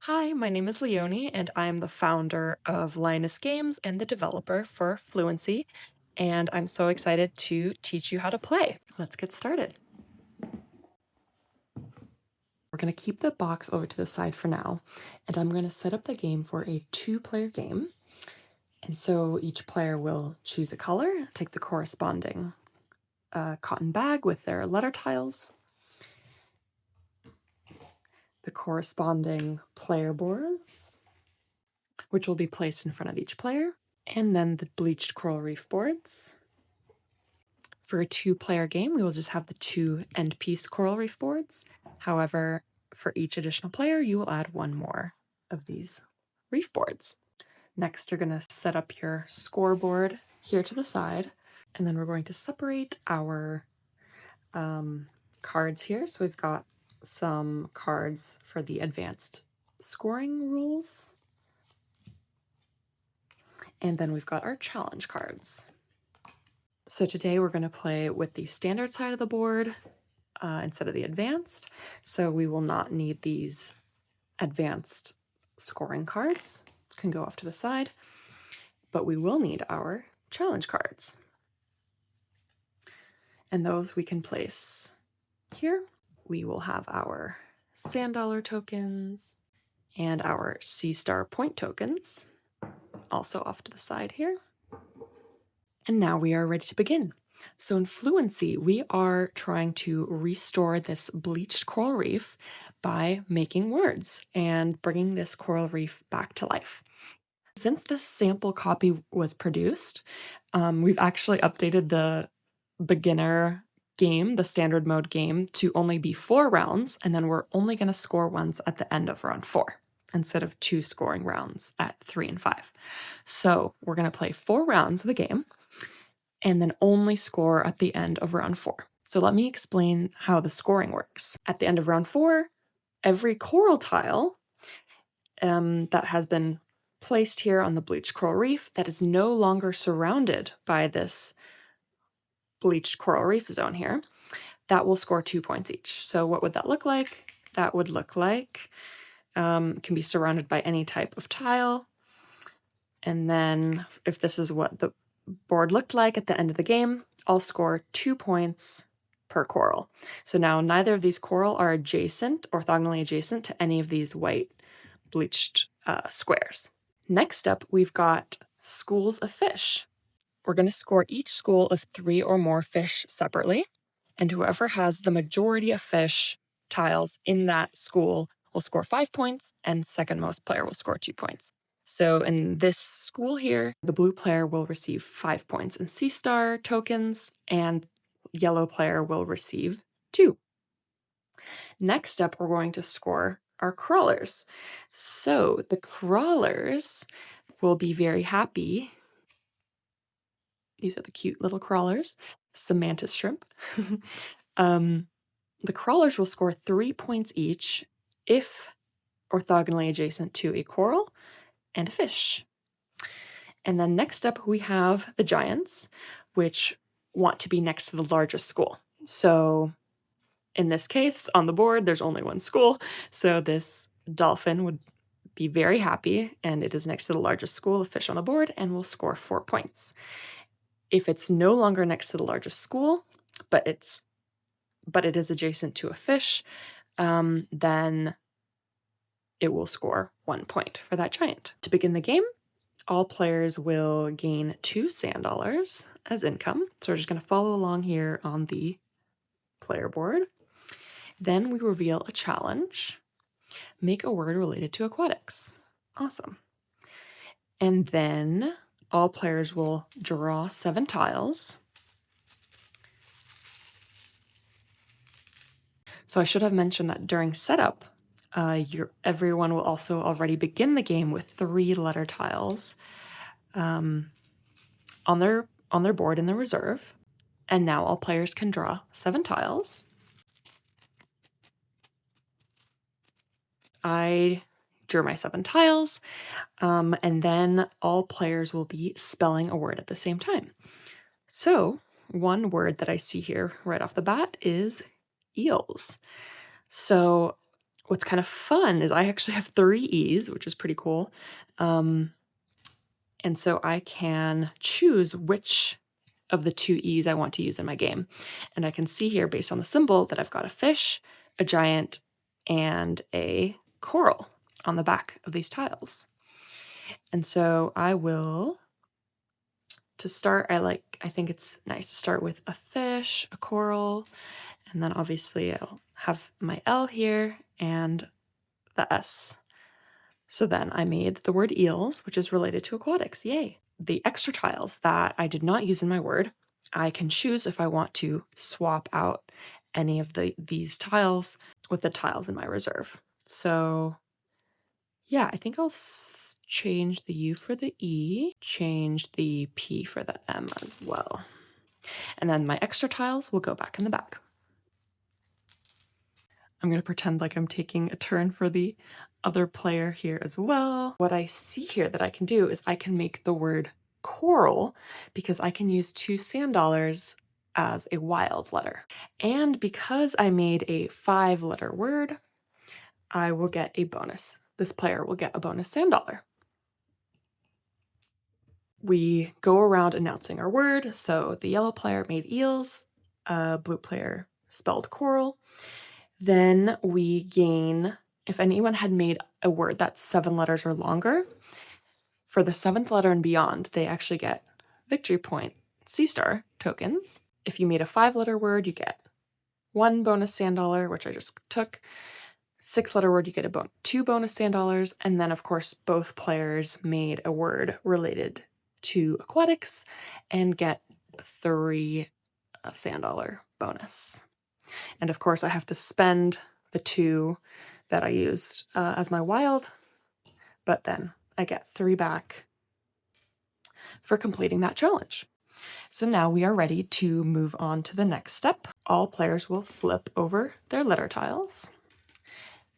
Hi, my name is Leonie, and I'm the founder of Linus Games and the developer for FluentSea, and I'm so excited to teach you how to play. Let's get started. We're going to keep the box over to the side for now, and I'm going to set up the game for a two-player game. And so each player will choose a color, take the corresponding cotton bag with their letter tiles, the corresponding player boards, which will be placed in front of each player, and then the bleached coral reef boards. For a two-player game, we will just have the two end-piece coral reef boards. However, for each additional player, you will add one more of these reef boards. Next, you're going to set up your scoreboard here to the side, and then we're going to separate our cards here. So we've got some cards for the advanced scoring rules, and then we've got our challenge cards. So today we're going to play with the standard side of the board instead of the advanced. So we will not need these advanced scoring cards. Can go off to the side, but we will need our challenge cards. And those we can place here. We will have our sand dollar tokens and our sea star point tokens also off to the side here. And now we are ready to begin. So in FluentSea, we are trying to restore this bleached coral reef by making words and bringing this coral reef back to life. Since this sample copy was produced, we've actually updated the beginner game, the standard mode game, to only be 4 rounds, and then we're only going to score ones at the end of round 4 instead of 2 scoring rounds at 3 and 5. So we're going to play 4 rounds of the game and then only score at the end of round 4. So let me explain how the scoring works. At the end of round 4, every coral tile that has been placed here on the bleached coral reef that is no longer surrounded by this bleached coral reef zone here, that will score 2 points each. So what would that look like? That would look like can be surrounded by any type of tile. And then if this is what the board looked like at the end of the game, I'll score 2 points per coral. So now neither of these coral are adjacent, orthogonally adjacent to any of these white bleached squares. Next up, we've got schools of fish. We're going to score each school of 3 or more fish separately, and whoever has the majority of fish tiles in that school will score 5 points, and second most player will score 2 points. So in this school here, the blue player will receive 5 points in sea star tokens, and yellow player will receive 2. Next up, we're going to score our crawlers. So the crawlers will be very happy. These are the cute little crawlers, some mantis shrimp. The crawlers will score 3 points each if orthogonally adjacent to a coral and a fish. And then next up, we have the giants, which want to be next to the largest school. So in this case, on the board, there's only one school. So this dolphin would be very happy, and it is next to the largest school of fish on the board and will score 4 points. If it's no longer next to the largest school, but it is adjacent to a fish, then it will score 1 point for that giant. To begin the game, all players will gain 2 sand dollars as income. So we're just going to follow along here on the player board. Then we reveal a challenge. Make a word related to aquatics. Awesome. And then all players will draw 7 tiles. So I should have mentioned that during setup, everyone will also already begin the game with 3 letter tiles on their board in the reserve. And now all players can draw 7 tiles. I drew my 7 tiles, and then all players will be spelling a word at the same time. So one word that I see here right off the bat is eels. So what's kind of fun is I actually have 3 E's, which is pretty cool. And so I can choose which of the 2 E's I want to use in my game. And I can see here, based on the symbol, that I've got a fish, a giant, and a coral on the back of these tiles. And so I will, to start, I think it's nice to start with a fish, a coral, and then obviously I'll have my L here and the S. So then I made the word eels, which is related to aquatics. Yay. The extra tiles that I did not use in my word, I can choose if I want to swap out any of these tiles with the tiles in my reserve. So yeah, I think I'll change the U for the E, change the P for the M as well. And then my extra tiles will go back in the back. I'm going to pretend like I'm taking a turn for the other player here as well. What I see here that I can do is I can make the word coral because I can use 2 sand dollars as a wild letter. And because I made a 5-letter word, I will get a bonus. This player will get a bonus sand dollar. We go around announcing our word. So the yellow player made eels, blue player spelled coral. Then we gain, if anyone had made a word that's 7 letters or longer, for the 7th letter and beyond, they actually get victory point sea star tokens. If you made a 5-letter word, you get 1 bonus sand dollar, which I just took. 6-letter word, you get 2 bonus sand dollars. And then, of course, both players made a word related to aquatics and get 3 sand dollar bonus. And of course, I have to spend the 2 that I used as my wild, but then I get 3 back for completing that challenge. So now we are ready to move on to the next step. All players will flip over their letter tiles,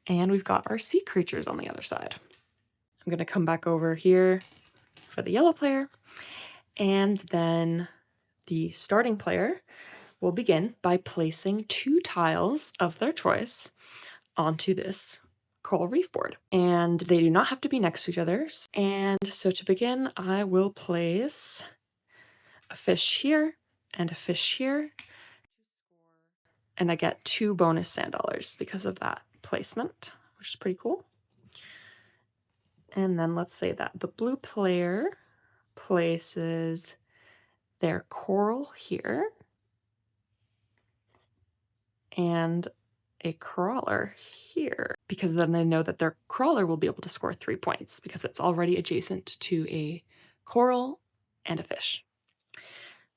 and we've got our sea creatures on the other side. I'm going to come back over here for the yellow player, and then the starting player will begin by placing 2 tiles of their choice onto this coral reef board. And they do not have to be next to each other. And so to begin, I will place a fish here and a fish here. And I get 2 bonus sand dollars because of that placement, which is pretty cool. And then let's say that the blue player places their coral here and a crawler here, because then they know that their crawler will be able to score 3 points because it's already adjacent to a coral and a fish.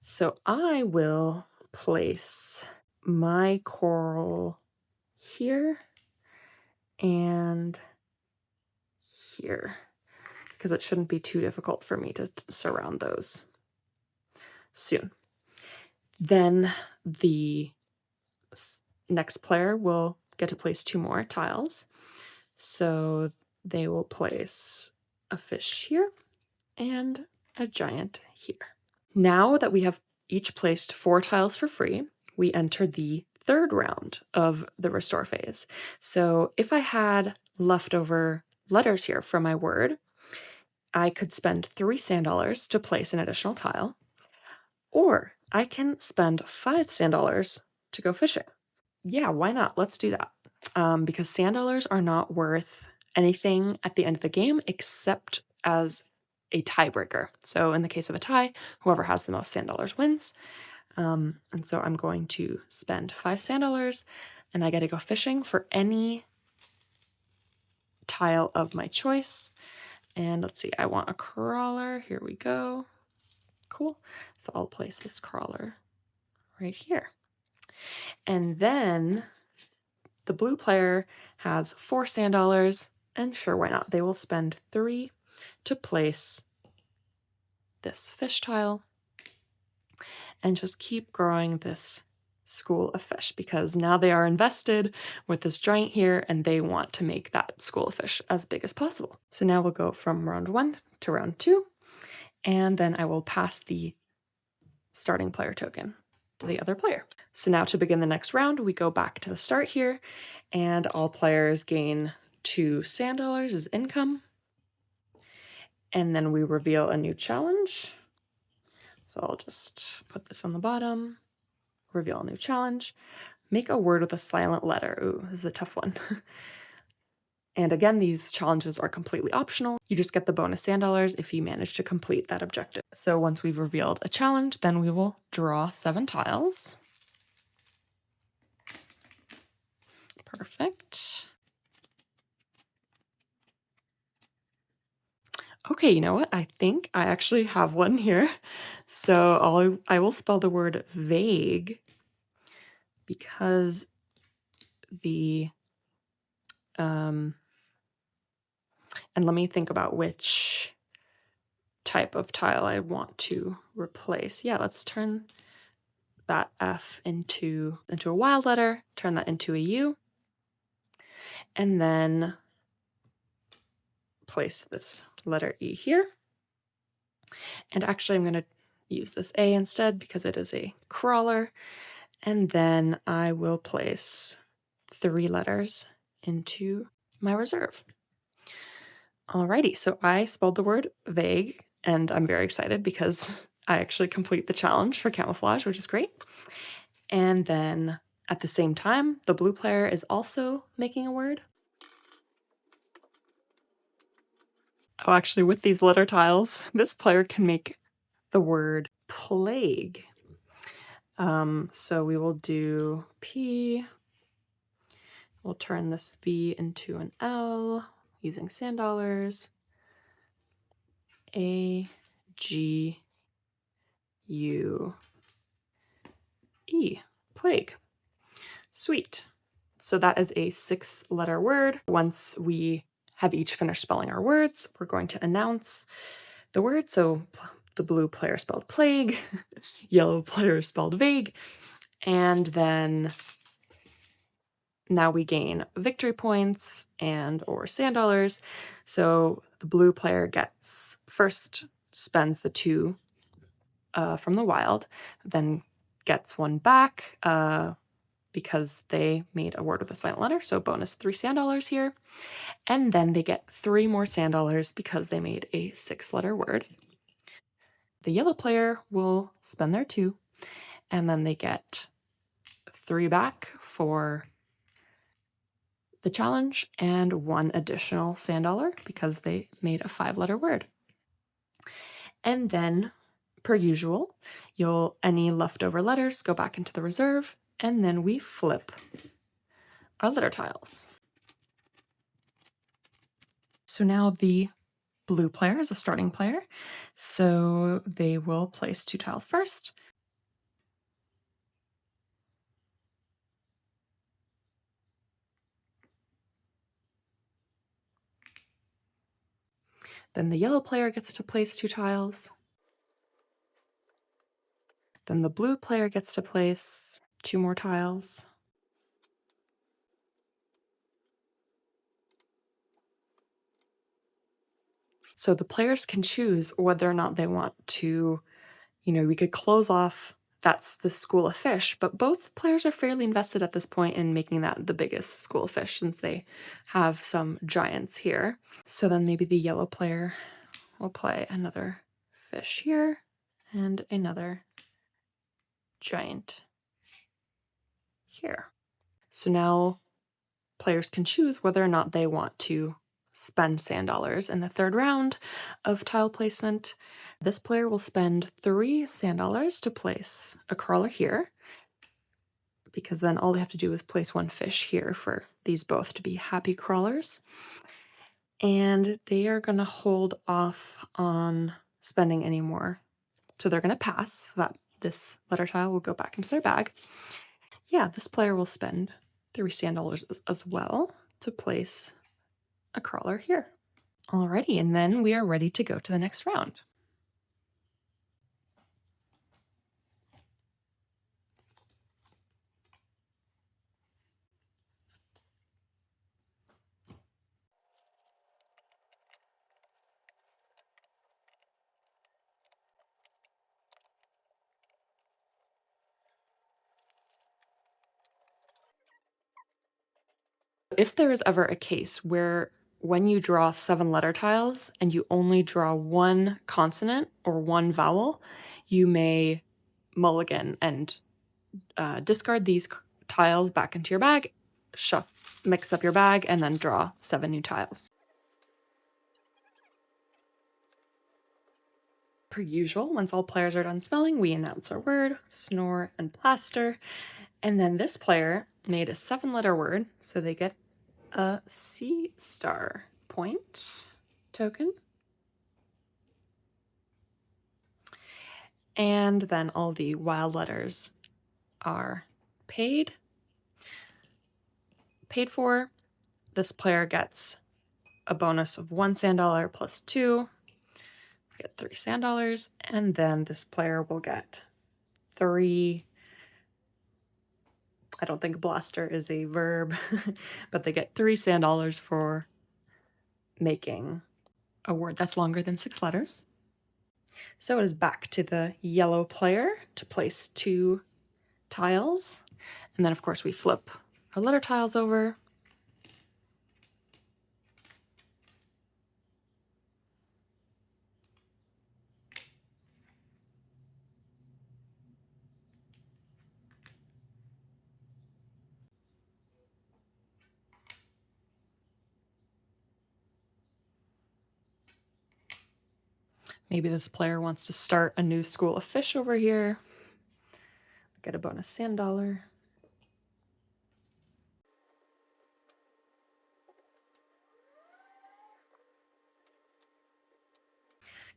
So I will place my coral here and here because it shouldn't be too difficult for me to surround those soon. Then the next player will get to place 2 more tiles. So they will place a fish here and a giant here. Now that we have each placed 4 tiles for free, we enter the 3rd round of the restore phase. So if I had leftover letters here from my word, I could spend 3 sand dollars to place an additional tile, or I can spend 5 sand dollars to go fishing. Yeah, why not? Let's do that. Because sand dollars are not worth anything at the end of the game except as a tiebreaker. So in the case of a tie, whoever has the most sand dollars wins. And so I'm going to spend 5 sand dollars and I get to go fishing for any tile of my choice. And let's see, I want a crawler. Here we go. Cool. So I'll place this crawler right here. And then the blue player has 4 sand dollars, and sure, why not? They will spend 3 to place this fish tile and just keep growing this school of fish because now they are invested with this giant here and they want to make that school of fish as big as possible. So now we'll go from round 1 to round 2, and then I will pass the starting player token to the other player. So now to begin the next round, we go back to the start here, and all players gain 2 sand dollars as income. And then we reveal a new challenge. So I'll just put this on the bottom, reveal a new challenge. Make a word with a silent letter. Ooh, this is a tough one. And again, these challenges are completely optional. You just get the bonus sand dollars if you manage to complete that objective. So once we've revealed a challenge, then we will draw 7 tiles. Perfect. Okay, you know what? I think I actually have one here. So I will spell the word vague because and let me think about which type of tile I want to replace. Yeah, let's turn that F into a wild letter, turn that into a U, and then place this letter E here. And actually I'm going to use this A instead because it is a crawler. And then I will place 3 letters into my reserve. Alrighty, so I spelled the word vague, and I'm very excited because I actually complete the challenge for camouflage, which is great. And then at the same time, the blue player is also making a word. Oh, actually, with these letter tiles, this player can make the word plague. So we will do P. We'll turn this V into an L using sand dollars. A, G, U, E, plague. Sweet. So that is a 6-letter word. Once we have each finished spelling our words, we're going to announce the word. So the blue player spelled plague, yellow player spelled vague, and then now we gain victory points and or sand dollars. So the blue player spends the 2 from the wild, then gets 1 back because they made a word with a silent letter, so bonus 3 sand dollars here. And then they get 3 more sand dollars because they made a 6-letter word. The yellow player will spend their 2, and then they get 3 back for the challenge and 1 additional sand dollar because they made a 5-letter word. And then, per usual, any leftover letters go back into the reserve, and then we flip our letter tiles. So now the blue player is a starting player, so they will place 2 tiles first. Then the yellow player gets to place 2 tiles. Then the blue player gets to place 2 more tiles. So the players can choose whether or not they want to, we could close off that's the school of fish, but both players are fairly invested at this point in making that the biggest school of fish since they have some giants here. So then maybe the yellow player will play another fish here and another giant here. So now players can choose whether or not they want to spend sand dollars in the 3rd round of tile placement. This player will spend 3 sand dollars to place a crawler here, because then all they have to do is place 1 fish here for these both to be happy crawlers. And they are going to hold off on spending any more. So they're going to pass, so that this letter tile will go back into their bag. Yeah, this player will spend 3 sand dollars as well to place a crawler here. Alrighty, and then we are ready to go to the next round. If there is ever a case where when you draw 7 letter tiles and you only draw one consonant or one vowel, you may mulligan and discard these tiles back into your bag, mix up your bag, and then draw 7 new tiles. Per usual, once all players are done spelling, we announce our word, snore, and plaster. And then this player made a 7-letter word, so they get a sea star point token. And then all the wild letters are paid for. This player gets a bonus of 1 sand dollar plus 2. We get 3 sand dollars, and then this player will get 3. I don't think blaster is a verb, but they get 3 sand dollars for making a word that's longer than 6 letters. So it is back to the yellow player to place 2 tiles. And then, of course, we flip our letter tiles over. Maybe this player wants to start a new school of fish over here. Get a bonus sand dollar.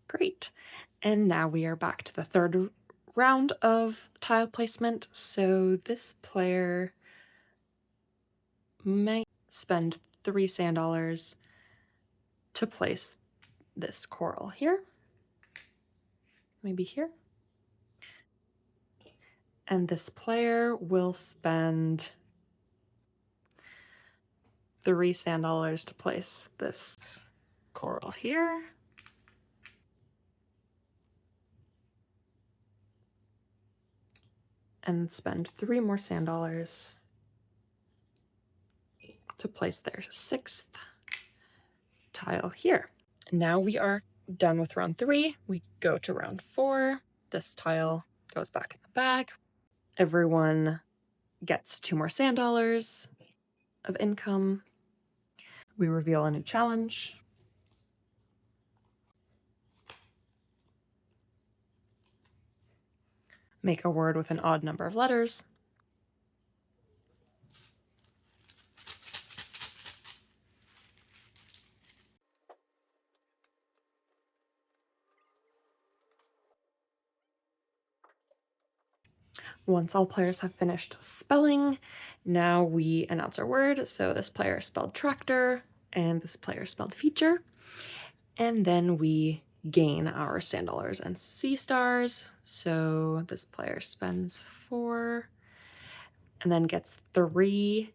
Great. And now we are back to the third round of tile placement. So this player might spend 3 sand dollars to place this coral here. Maybe here. And this player will spend 3 sand dollars to place this coral here. And spend 3 more sand dollars to place their 6th tile here. Now we are done with round 3. We go to round 4. This tile goes back in the bag. Everyone gets 2 more sand dollars of income. We reveal a new challenge. Make a word with an odd number of letters. Once all players have finished spelling, now we announce our word. So this player spelled tractor, and this player spelled feature. And then we gain our sand dollars and sea stars. So this player spends 4 and then gets 3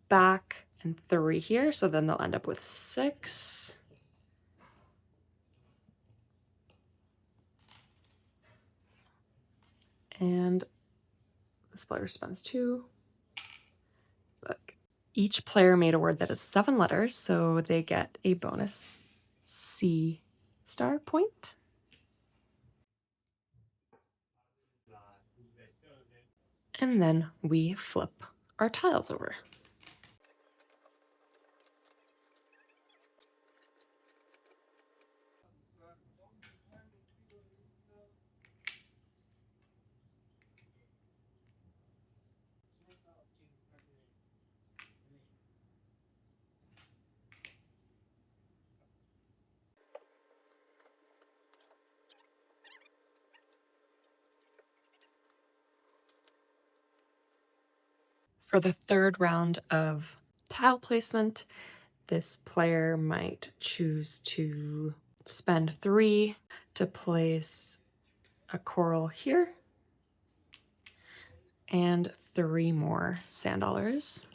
back and 3 here. So then they'll end up with 6. And this player spends 2. Look. Each player made a word that is 7 letters, so they get a bonus sea star point. And then we flip our tiles over. For the third round of tile placement, this player might choose to spend 3 to place a coral here and 3 more sand dollars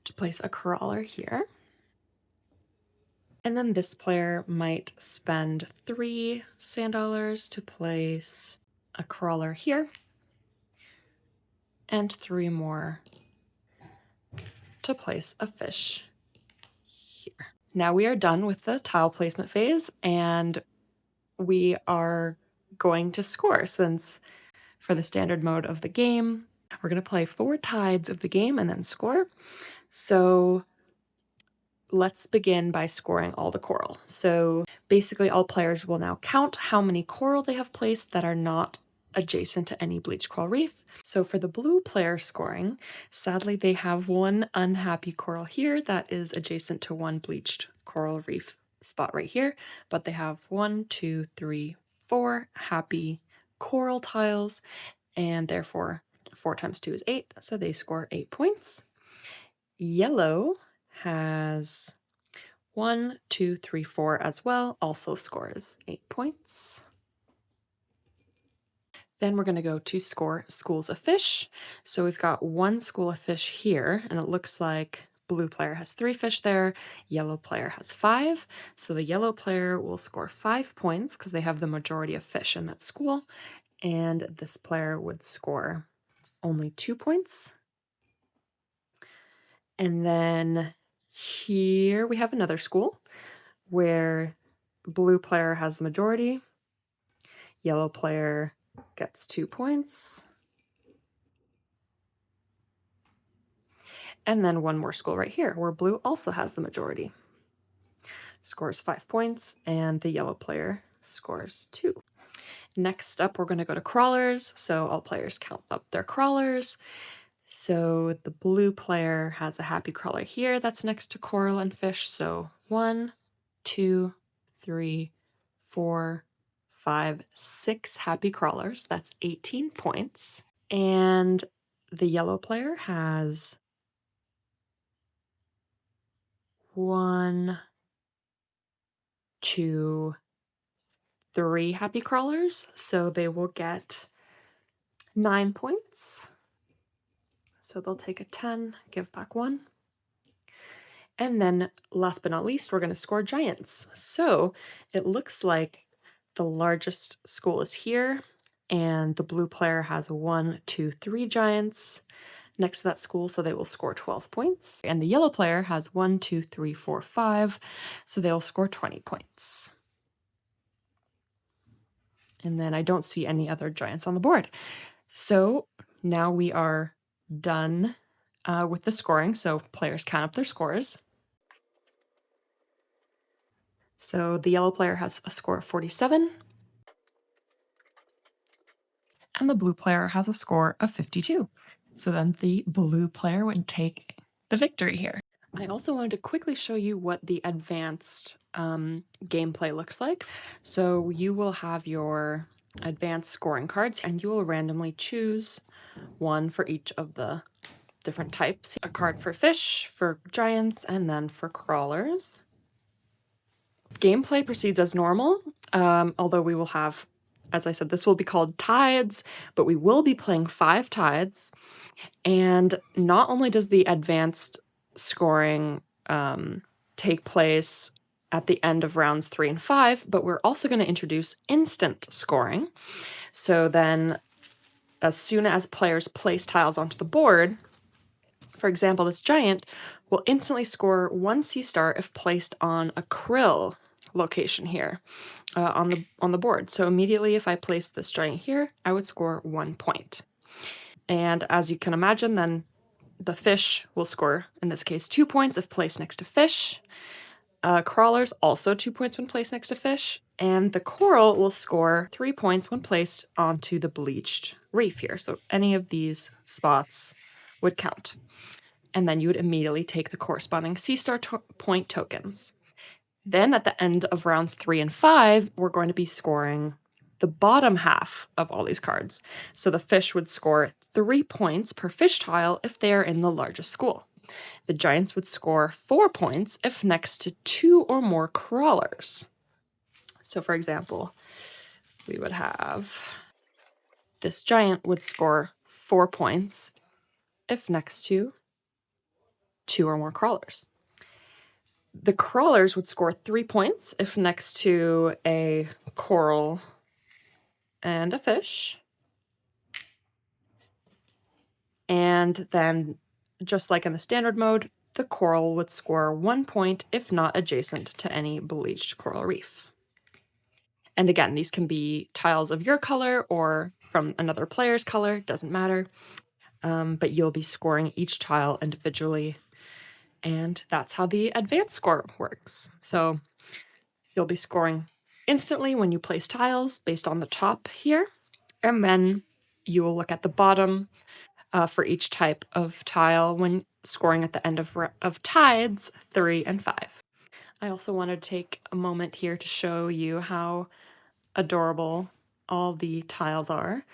to place a crawler here. And then this player might spend 3 sand dollars to place a crawler here and 3 more to place a fish here. Now we are done with the tile placement phase, and we are going to score, since for the standard mode of the game, we're going to play 4 tides of the game and then score. So let's begin by scoring all the coral. So basically all players will now count how many coral they have placed that are not adjacent to any bleached coral reef. So for the blue player scoring, sadly they have one unhappy coral here that is adjacent to one bleached coral reef spot right here, but they have 1, 2, 3, 4 happy coral tiles, and therefore 4 times 2 is 8, so they score 8 points. Yellow has 1, 2, 3, 4 as well, also scores 8 points. Then we're going to go to score schools of fish. So we've got 1 school of fish here, and it looks like blue player has 3 fish there, yellow player has 5. So the yellow player will score 5 points because they have the majority of fish in that school, and this player would score only 2 points. And then here we have another school where blue player has the majority, yellow player gets 2 points. And then one more school right here where blue also has the majority. Scores 5 points, and the yellow player scores 2. Next up, we're going to go to crawlers. So all players count up their crawlers. So the blue player has a happy crawler here that's next to coral and fish. So 1, 2, 3, 4, 5, 6 happy crawlers. That's 18 points. And the yellow player has 1, 2, 3 happy crawlers. So they will get 9 points. So they'll take a 10, give back 1. And then last but not least, we're going to score giants. So it looks like the largest school is here, and the blue player has 1, 2, 3 giants next to that school, so they will score 12 points. And the yellow player has 1, 2, 3, 4, 5, so they'll score 20 points. And then I don't see any other giants on the board. So now we are done with the scoring, so players count up their scores. So the yellow player has a score of 47, and the blue player has a score of 52. So then the blue player would take the victory here. I also wanted to quickly show you what the advanced gameplay looks like. So you will have your advanced scoring cards, and you will randomly choose one for each of the different types. A card for fish, for giants, and then for crawlers. Gameplay proceeds as normal, although we will have, as I said, this will be called tides, but we will be playing 5 tides. And not only does the advanced scoring take place at the end of rounds 3 and 5, but we're also going to introduce instant scoring. So then as soon as players place tiles onto the board, for example, this giant will instantly score 1 sea star if placed on a krill location here on the board. So immediately if I place this giant here, I would score 1 point. And as you can imagine, then the fish will score, in this case, 2 points if placed next to fish. Crawlers also 2 points when placed next to fish. And the coral will score 3 points when placed onto the bleached reef here. So any of these spots would count. And then you would immediately take the corresponding sea star point tokens. Then at the end of rounds 3 and 5, we're going to be scoring the bottom half of all these cards. So the fish would score 3 points per fish tile if they are in the largest school. The giants would score 4 points if next to 2 or more crawlers. So for example, we would have this giant would score 4 points if next to 2 or more crawlers. The crawlers would score 3 points if next to a coral and a fish. And then just like in the standard mode, the coral would score 1 point if not adjacent to any bleached coral reef. And again, these can be tiles of your color or from another player's color, doesn't matter. But you'll be scoring each tile individually. And that's how the advanced score works. So you'll be scoring instantly when you place tiles based on the top here. And then you will look at the bottom for each type of tile when scoring at the end of tides 3 and 5. I also want to take a moment here to show you how adorable all the tiles are.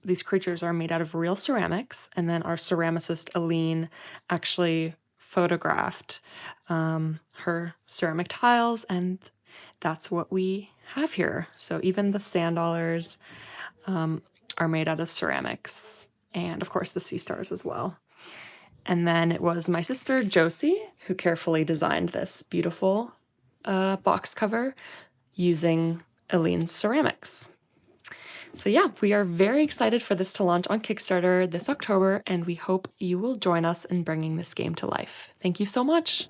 These creatures are made out of real ceramics, and then our ceramicist Aline actually photographed her ceramic tiles, and that's what we have here. So even the sand dollars are made out of ceramics, and of course the sea stars as well. And then it was my sister Josie who carefully designed this beautiful box cover using Aline's ceramics. So yeah, we are very excited for this to launch on Kickstarter this October, and we hope you will join us in bringing this game to life. Thank you so much!